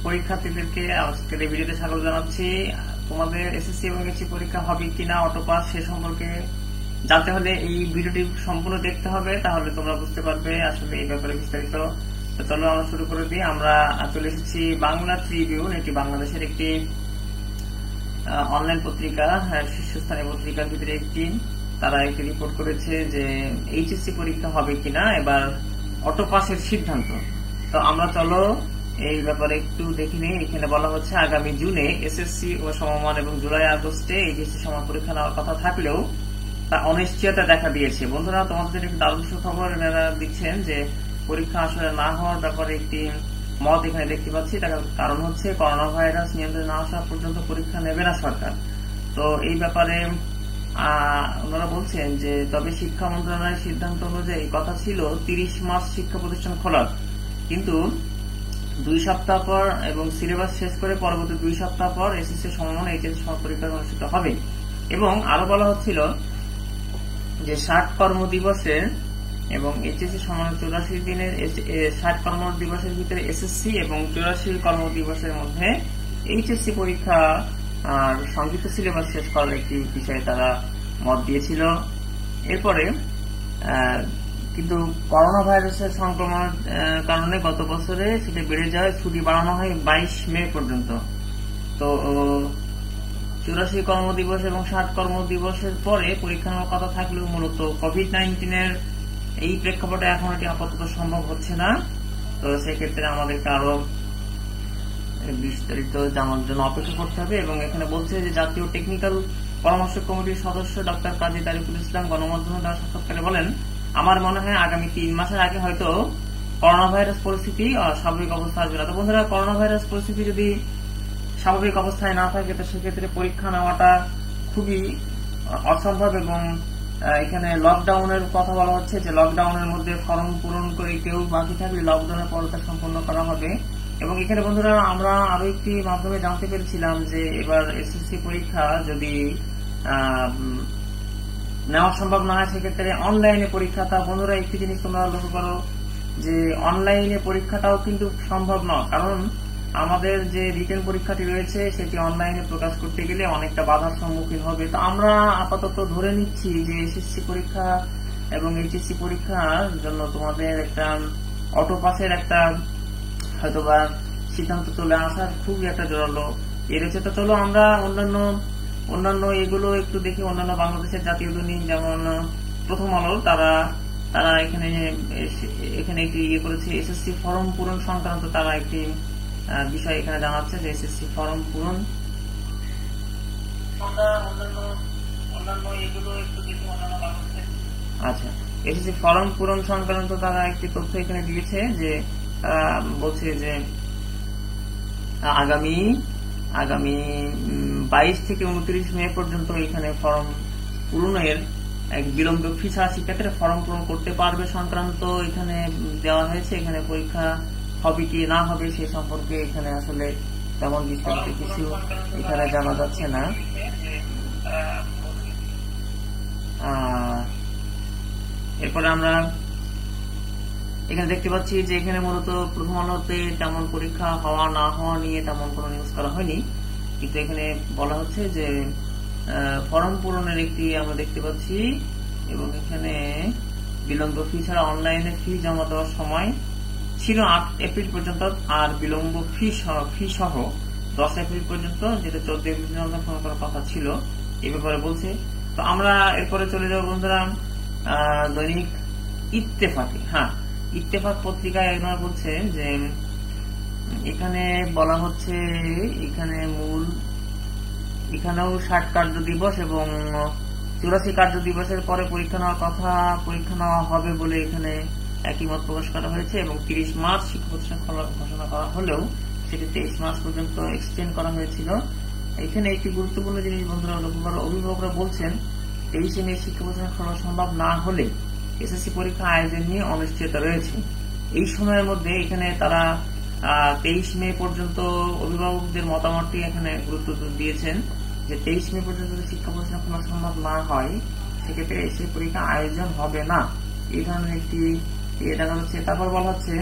পরীক্ষার্থীদেরকে আজকের এই ভিডিওতে স্বাগত জানাচ্ছি। তোমাদের এসএসসি এবং এইচএসসি পরীক্ষা হবে কিনা অটো পাস সে সম্পর্কে জানতে হলে এই ভিডিওটি সম্পূর্ণ দেখতে হবে, তাহলে তোমরা বুঝতে পারবে আসলে এই ব্যাপারে বিস্তারিত। তো চলো আমরা শুরু করে দিই। আমরা চলে এসেছি বাংলা ট্রিবিউন, এটি বাংলাদেশের একটি অনলাইন পত্রিকা, শীর্ষস্থানীয় পত্রিকার ভিতরে একটি। তারা একটি রিপোর্ট করেছে যে এইচএসসি পরীক্ষা হবে কিনা এবার অটো পাসের সিদ্ধান্ত। তো আমরা চলো এই ব্যাপারে একটু দেখে নিই। এখানে বলা হচ্ছে আগামী জুনে এসএসসি ও সমমান এবং জুলাই আগস্টে এইচএসসি সমান পরীক্ষা নেওয়ার কথা থাকলেও তা অনিশ্চয়তা দেখা দিয়েছে। বন্ধুরা, তোমাদের একটি দারুণ সুখবর এনারা দিচ্ছেন যে পরীক্ষা আসলে না হওয়ার ব্যাপারে একটি মত এখানে দেখতে পাচ্ছি। তার কারণ হচ্ছে করোনা ভাইরাস নিয়ন্ত্রণে না আসা পর্যন্ত পরীক্ষা নেবে না সরকার। তো এই ব্যাপারে ওনারা বলছেন যে তবে শিক্ষা মন্ত্রণালয়ের সিদ্ধান্ত অনুযায়ী কথা ছিল 30 মার্চ শিক্ষা প্রতিষ্ঠান খোলার, কিন্তু 2 সপ্তাহ পর এবং সিলেবাস শেষ করে পরবর্তী 2 সপ্তাহ পর এসএসসি সমমান এইচএসসি সমান পরীক্ষা অনুষ্ঠিত হবে। এবং আরো বলা হচ্ছিল যে 60 কর্মদিবসের এবং এইচএসসি সমান 84 দিনের 60 কর্মদিবসের ভিতরে এসএসসি এবং 84 কর্মদিবসের মধ্যে এইচএসসি পরীক্ষা আর সংক্ষিপ্ত সিলেবাস শেষ করার একটি বিষয়ে তারা মত দিয়েছিল। এরপরে কিন্তু করোনা ভাইরাসের সংক্রমণের কারণে গত বছরে সেটা বেড়ে যায়, ছুটি বাড়ানো হয় 22 মে পর্যন্ত। তো 84 কর্মদিবস এবং 60 কর্মদিবসের পরে পরীক্ষা নেওয়ার কথা থাকলেও মূলত কোভিড-19 এই প্রেক্ষাপটে এখন এটি আপাতত সম্ভব হচ্ছে না। তো সেক্ষেত্রে আমাদেরকে আরো বিস্তারিত জানার জন্য অপেক্ষা করতে হবে। এবং এখানে বলছে যে জাতীয় টেকনিক্যাল পরামর্শ কমিটির সদস্য ডক্টর কাজী তারিকুল ইসলাম গণমাধ্যমে দেওয়া সাক্ষাৎকারে বলেন, আমার মনে হয় আগামী 3 মাসের আগে হয়তো করোনা ভাইরাস পরিস্থিতি স্বাভাবিক অবস্থা আসবে না। তো বন্ধুরা, করোনা ভাইরাস পরিস্থিতি যদি স্বাভাবিক অবস্থায় না থাকে তো সেক্ষেত্রে পরীক্ষা নেওয়াটা খুবই অসম্ভব। এবং এখানে লকডাউনের কথা বলা হচ্ছে যে লকডাউনের মধ্যে ফর্ম পূরণ করে কেউ বাকি থাকলে লকডাউনের পরীক্ষা সম্পন্ন করা হবে। এবং এখানে বন্ধুরা আমরা আরো একটি মাধ্যমে জানতে পেরেছিলাম যে এবার এসএসসি পরীক্ষা যদি নেওয়া সম্ভব না হয় সেক্ষেত্রে অনলাইনে পরীক্ষা। তা বন্ধুরা একটি জিনিস তোমরা লক্ষ্য করো যে অনলাইনে পরীক্ষাটাও কিন্তু সম্ভব নয়, কারণ আমাদের যে রিটেন পরীক্ষাটি রয়েছে সেটি অনলাইনে প্রকাশ করতে গেলে অনেকটা বাধার সম্মুখীন হবে। তো আমরা আপাতত ধরে নিচ্ছি যে এসএসসি পরীক্ষা এবং এইচএসসি পরীক্ষার জন্য তোমাদের একটা অটো পাসের একটা হয়তোবা সিদ্ধান্ত চলে আসার খুবই একটা জোরালো এ রয়েছে। তো চলো আমরা অন্যান্য এগুলো একটু দেখি। অন্যান্য বাংলাদেশের জাতীয় দৈনিক যেমন প্রথম আলো তারা এখানে একটি ইয়ে করেছে, এসএসসি ফর্ম পূরণ সংক্রান্ত তারা একটি বিষয় এখানে জানাচ্ছে যে এসএসসি ফর্ম পূরণ। আচ্ছা, এসএসসি ফর্ম পূরণ সংক্রান্ত তারা একটি তথ্য এখানে দিয়েছে যে বলছে যে আগামী 22 থেকে 29 মে পর্যন্ত এখানে ফর্ম পূরণের এক বিলম্ব ফি ছাড়া শিক্ষার্থীরা ফর্ম পূরণ করতে পারবে সংক্রান্ত এখানে দেওয়া হয়েছে। এখানে পরীক্ষা হবে কি না হবে সে সম্পর্কে এখানে আসলে তেমন বিস্তারিত কিছু এখানে জানা যাচ্ছে না। এরপরে আমরা এখানে দেখতে পাচ্ছি যে এখানে মূলত প্রথম আলোতে তেমন পরীক্ষা হওয়া না হওয়া নিয়ে তেমন কোনো নিউজ করা হয়নি, কিন্তু এখানে বলা হচ্ছে যে ফর্ম পূরণের একটি আমরা দেখতে পাচ্ছি। এবং এখানে বিলম্ব ফি ছাড়া অনলাইনে ফি জমা দেওয়ার সময় ছিল 8 এপ্রিল পর্যন্ত, আর বিলম্ব ফি সহ 10 এপ্রিল পর্যন্ত, যেটা 14 এপ্রিল পর্যন্ত ফোন করার কথা ছিল এই ব্যাপারে বলছে। তো আমরা এরপরে চলে যাব বন্ধুরা দৈনিক ইত্তেফাকে। ইত্তেফাক পত্রিকায় একবার বলছে যে এখানে বলা হচ্ছে এখানেও 60 কার্য দিবস এবং 84 কার্য দিবসের পরে পরীক্ষা নেওয়া হবে বলে এখানে একই মত প্রকাশ করা হয়েছে। এবং 30 মার্চ শিক্ষা প্রতিষ্ঠান খোলার ঘোষণা করা হলেও সেটি 23 মার্চ পর্যন্ত এক্সটেন্ড করা হয়েছিল। এখানে একটি গুরুত্বপূর্ণ জিনিস বন্ধুরা লক্ষ্য করো, অভিভাবকরা বলছেন 23 মে শিক্ষা প্রতিষ্ঠান খোলা সম্ভব না হলে এসএসসি পরীক্ষা আয়োজন নিয়ে অনিশ্চয়তা রয়েছে। এই সময়ের মধ্যে এখানে তারা 23 মে পর্যন্ত অভিভাবকদের মতামতটি এখানে গুরুত্ব দিয়েছেন যে 23 মে পর্যন্ত শিক্ষা প্রতিষ্ঠান খোলা সম্ভব না হয় সেক্ষেত্রে এসএসসি পরীক্ষা আয়োজন হবে না, এই ধরনের একটি দেখা যাচ্ছে। তারপর বলা হচ্ছে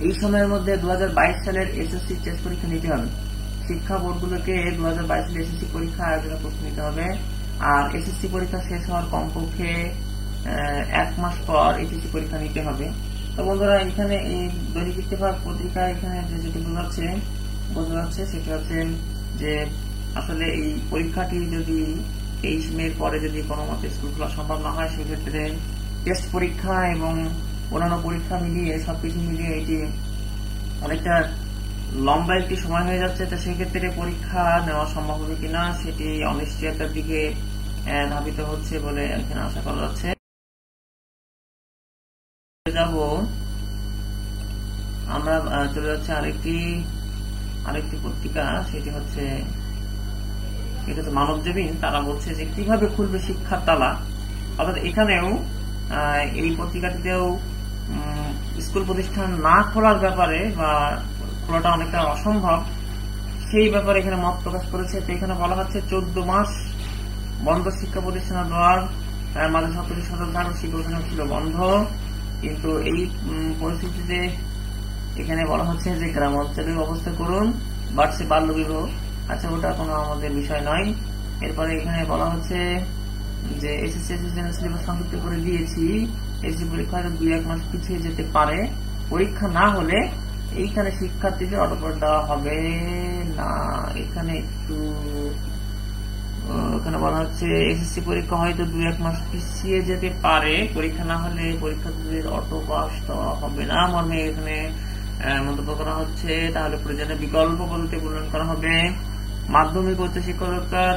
এই সময়ের মধ্যে 2022 সালের এসএসসি টেস্ট পরীক্ষা নিতে হবে। শিক্ষা বোর্ডগুলোকে 2022 সালের এসএসসি পরীক্ষা আয়োজনের প্রস্তুতি নিতে হবে। আর এসএসসি পরীক্ষা শেষ হওয়ার কমপক্ষে 1 মাস পর এইচএসসি পরীক্ষা নিতে হবে। তো বন্ধুরা, এখানে এই দৈনিক ইত্তেফাক পত্রিকা এখানে যেটি বোঝা যাচ্ছে সেটা হচ্ছে যে আসলে এই পরীক্ষাটি যদি 23 মে পরে যদি কোনো মতে স্কুল খোলা সম্ভব না হয়, সেক্ষেত্রে টেস্ট পরীক্ষা এবং অন্যান্য পরীক্ষা মিলিয়ে সবকিছু মিলিয়ে এটি অনেকটা লম্বা একটি সময় হয়ে যাচ্ছে। তো সেক্ষেত্রে পরীক্ষা নেওয়া সম্ভব হবে কিনা সেটি অনিশ্চয়তার দিকে ধাবিত হচ্ছে বলে এখানে আশা করা যাচ্ছে। আমরা চলে যাচ্ছি আরেকটি পত্রিকা, সেটি হচ্ছে এটা হচ্ছে মানবজমিন। তারা বলছে যে কিভাবে খুলবে শিক্ষার তালা, অর্থাৎ এখানেও এই পত্রিকাটিতেও স্কুল প্রতিষ্ঠান না খোলার ব্যাপারে বা খোলাটা অনেকটা অসম্ভব সেই ব্যাপারে এখানে মত প্রকাশ করেছে। তো এখানে বলা হচ্ছে 14 মাস বন্ধ শিক্ষা প্রতিষ্ঠানের দ্বার, মাঝে 70% শিক্ষা প্রতিষ্ঠান ছিল বন্ধ। কিন্তু এই পরিস্থিতিতে এখানে বলা হচ্ছে যে গ্রাম অঞ্চলের অবস্থা করুন, বাড়ছে বাল্যবিবাহ। আচ্ছা, ওটা কোনো আমাদের বিষয় নয়। এরপরে এখানে বলা হচ্ছে যে এসএসসি সিলেবাস সংক্ষিপ্ত করে দিয়েছি, এসএসসি পরীক্ষা 2-1 মাস পিছিয়ে যেতে পারে। পরীক্ষা না হলে এইখানে শিক্ষার্থীদের অটোপাস দেওয়া হবে না। এখানে বলা হচ্ছে এসএসসি পরীক্ষা হয়তো 2-1 মাস পিছিয়ে যেতে পারে, পরীক্ষা না হলে পরীক্ষার্থীদের অটোপাস দেওয়া হবে না মর্মে এখানে মন্তব্য করা হচ্ছে। তাহলে প্রয়োজনে বিকল্প পদ্ধতি প্রণয়ন করা হবে। মাধ্যমিক উচ্চ শিক্ষা দপ্তর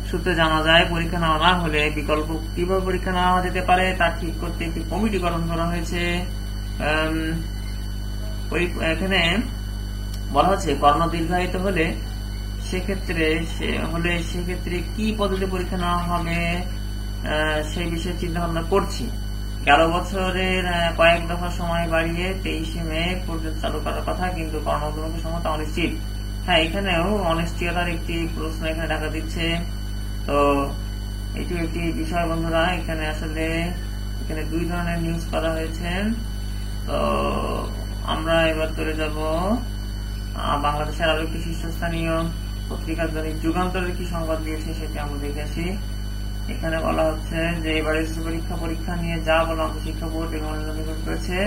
সূত্রে জানা যায়, পরীক্ষা নেওয়া না হলে বিকল্প কিভাবে পরীক্ষা নেওয়া যেতে পারে তা ঠিক করতে একটি কমিটি গঠন করা হয়েছে। এখানে বলা হচ্ছে করোনা দীর্ঘায়িত হলে সেক্ষেত্রে কি পদ্ধতি পরীক্ষা নেওয়া হবে সেই বিষয়ে চিন্তা ভাবনা করছি। 11 বছরের কয়েক দফা সময় বাড়িয়ে 23 মে পর্যন্ত চালু করার কথা, কিন্তু করোনা সময় অনিশ্চিত। হ্যাঁ, এখানেও অনিশ্চয়তার একটি প্রশ্ন এখানে দেখা দিচ্ছে। তো এটি একটি বিষয় বন্ধুরা। এখানে 2 ধরনের নিউজ করা হয়েছে। তো আমরা এবার চলে যাব বাংলাদেশের আরো একটি শীর্ষস্থানীয় পত্রিকা দৈনিক যুগান্তরের কি সংবাদ দিয়েছে সেটি আমরা দেখে আসি। এখানে বলা হচ্ছে যে এবার এসএসসি পরীক্ষা নিয়ে যা বলা শিক্ষা বোর্ড করেছে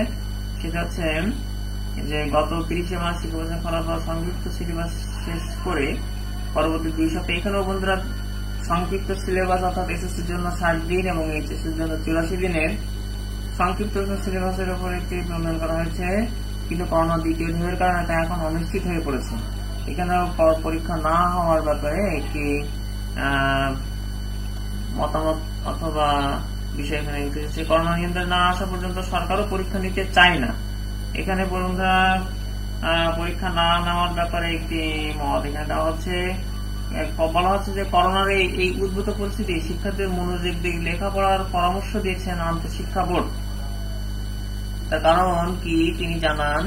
সেটা হচ্ছে যে গত 30 মার্চ শিক্ষাবর্ষ করার পর সংক্ষিপ্ত সিলেবাস শেষ করে পরবর্তী 2 সপ্তাহে এখানেও বন্ধুরা সংক্ষিপ্ত সিলেবাস অর্থাৎ এসএসসির জন্য 60 দিন এবং এইচএসসির জন্য 84 দিনের সংক্ষিপ্ত সিলেবাসের উপর একটি প্রণয়ন করা হয়েছে। কিন্তু করোনা দ্বিতীয় ঢেউয়ের কারণে তা এখন অনিশ্চিত হয়ে পড়েছে। এখানেও পরীক্ষা না হওয়ার ব্যাপারে একটি মতামত অথবা বিষয় এখানে উঠেছে। করোনা নিয়ন্ত্রণে না আসা পর্যন্ত সরকারও পরীক্ষা নিতে চায় না। এখানে বন্ধুরা পরীক্ষা না নেওয়ার ব্যাপারে একটি মত এখানে দেওয়া হচ্ছে। বলা হচ্ছে যে করোনার এই উদ্ভূত পরিস্থিতি শিক্ষার্থীদের মনোযোগ দিয়ে লেখাপড়ার পরামর্শ দিয়েছেন আন্তঃশিক্ষা বোর্ড। তার কারণ কি তিনি জানান,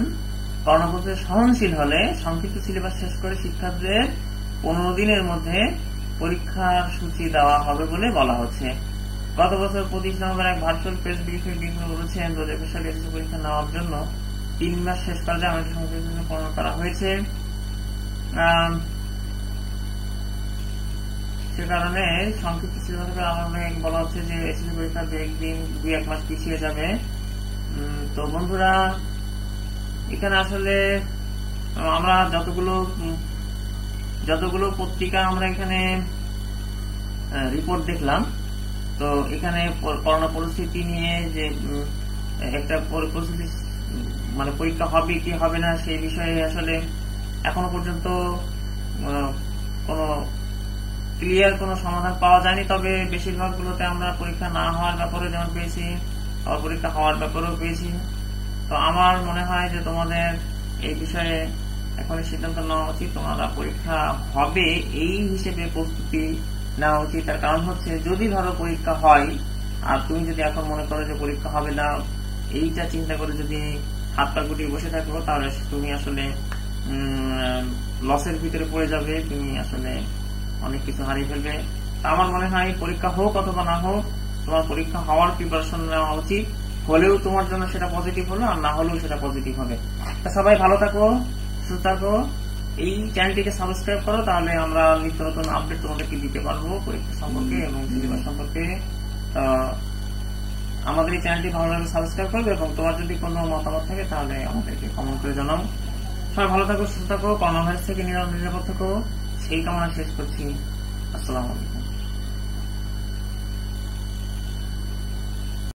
করোনা পরিস্থিতি সহনশীল হলে সংক্ষিপ্ত সিলেবাস শেষ করে শিক্ষার্থীদের 15 দিনের মধ্যে পরীক্ষার সূচি দেওয়া হবে বলে বলা হচ্ছে। গত বছর 25 নভেম্বর এক ভার্চুয়াল প্রেস ব্রিফিংয়ে বলেছেন 2021 সালে এসএসসি পরীক্ষা নেওয়ার জন্য 3 মাস শেষ করা যায় আমাদের সংশোধন করা হয়েছে। সে কারণে সংক্ষিপ্ত সিলেবাসে আমাদের বলা হচ্ছে যে এসএসসি পরীক্ষা 2-1 মাস পিছিয়ে যাবে। তো বন্ধুরা, এখানে আসলে আমরা যতগুলো পত্রিকা আমরা এখানে রিপোর্ট দেখলাম, তো এখানে করোনা পরিস্থিতি নিয়ে যে একটা পরিস্থিতি মানে পরীক্ষা হবে কি হবে না সেই বিষয়ে আসলে এখনো পর্যন্ত কোনো ক্লিয়ার কোনো সমাধান পাওয়া যায়নি। তবে বেশিরভাগ গুলোতে আমরা পরীক্ষা না হওয়ার ব্যাপারে যেমন পেয়েছি, আবার পরীক্ষা হওয়ার ব্যাপারেও পেয়েছি। তো আমার মনে হয় যে তোমাদের এই বিষয়ে এখনই সিদ্ধান্ত নেওয়া উচিত, তোমরা পরীক্ষা হবে এই হিসেবে প্রস্তুতি নেওয়া উচিত। তার কারণ হচ্ছে যদি ধরো পরীক্ষা হয় আর তুমি যদি এখন মনে করো যে পরীক্ষা হবে না, এইটা চিন্তা করে যদি হাত পা গুটিয়ে বসে থাকো, তাহলে তুমি আসলে লসের ভিতরে পড়ে যাবে, তুমি আসলে অনেক কিছু হারিয়ে ফেলবে। আমার মনে হয় পরীক্ষা হোক অথবা না হোক, তোমার পরীক্ষা হওয়ার প্রিপারেশন নেওয়া উচিত। হলেও তোমার জন্য সেটা পজিটিভ হলো, আর না হলেও সেটা পজিটিভ হবে। তো সবাই ভালো থাকো, সুস্থ থাকো। এই চ্যানেলটিকে সাবস্ক্রাইব করো, তাহলে আমরা নিত্য নতুন আপডেট তোমাদেরকে দিতে পারবো পরীক্ষা সম্পর্কে এবং সিলেবাস সম্পর্কে। আমাদের এই চ্যানেলটি ভালো লাগলে সাবস্ক্রাইব করবে এবং তোমার যদি কোনো মতামত থাকে তাহলে আমাদেরকে কমেন্ট করে জানাও। সবাই ভালো থাকো, সুস্থ থাকো, করোনা ভাইরাস থেকে নিরাপদ থাকো, সেই কামনা শেষ করছি। আসসালামু আলাইকুম।